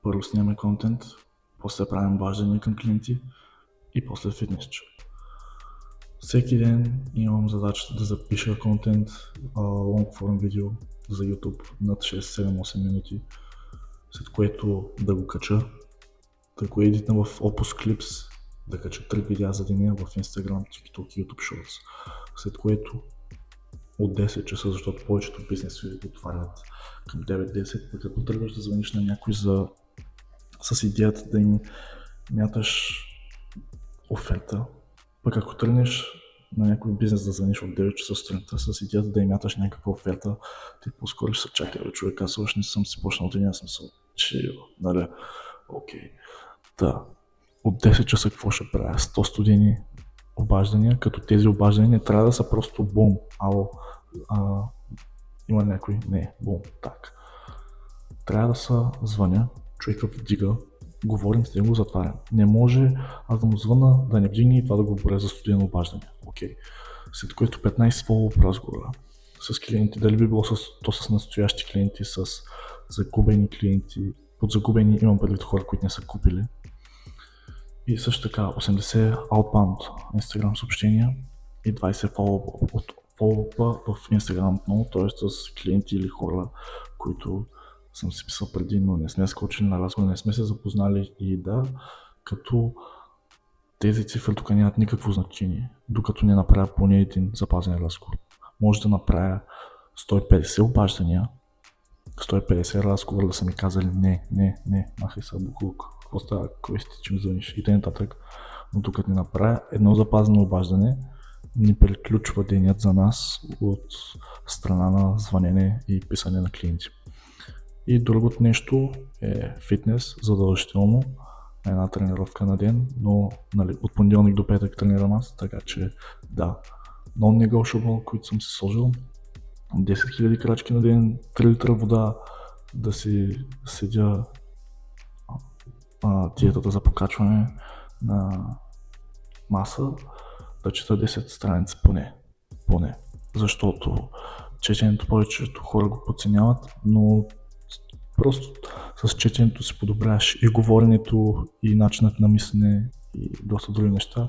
Първо снимаме контент, после правим обаждания към клиенти и после фитнесче. Всеки ден имам задачата да запиша контент, long form видео за YouTube над 6-7-8 минути, след което да го кача, да го едитна в Opus Clips, да кача 3 видеа за деня в Instagram, TikTok и YouTube Shorts, след което от 10 часа, защото повечето бизнеси го отварят към 9-10, пък ако тръгваш да звъниш на някой с идеята да им мяташ оферта, пък ако тръгнеш на някой бизнес да звъниш от 9 часа сутринта с идеята да им мяташ някаква оферта, ти по-скоро ще се чакай, човек, аз още не съм си почнал деня, смисъл, чил, нали, окей. Да, от 10 часа какво ще правя? 100 студени обаждания, като тези обаждания не трябва да са просто бум, ало, има някой, не, бум, так. Трябва да са звъня, човека вдига, говорим с него, затварям. Не може аз да му звъна, да не вдигне и това да го боря за студено обаждане. Окей. След което 15 фоллоуп разговора с клиенти, дали би било с настоящи клиенти, с загубени клиенти. Под загубени имам предвид хора, които не са купили. И също така 80 outbound Instagram съобщения и 20 фоллоупа в Instagram отново, т.е. с клиенти или хора, които съм си писал преди, но не сме скочили на разговор, не сме се запознали и да, като тези цифри тук нямат никакво значение, докато не направя поне един запазен разговор. Може да направя 150 обаждания, 150 разговора да са ми казали не, махай са буклук, какво става, кой сте, че ми звъниш и т.н. Но докато не направя едно запазено обаждане, ни приключва денят за нас от страна на звънене и писане на клиенти. И другото нещо е фитнес, задължително, една тренировка на ден, но нали, от понеделник до петък тренирам аз, така че да, non-negotiable, които съм си сложил, 10 000 крачки на ден, 3 литра вода, да си седя диетата за покачване на маса, да чета 10 страници поне, защото четенето повечето хора го подценяват, но просто с четенето си подобряваш и говоренето, и начинът на мислене, и доста други неща.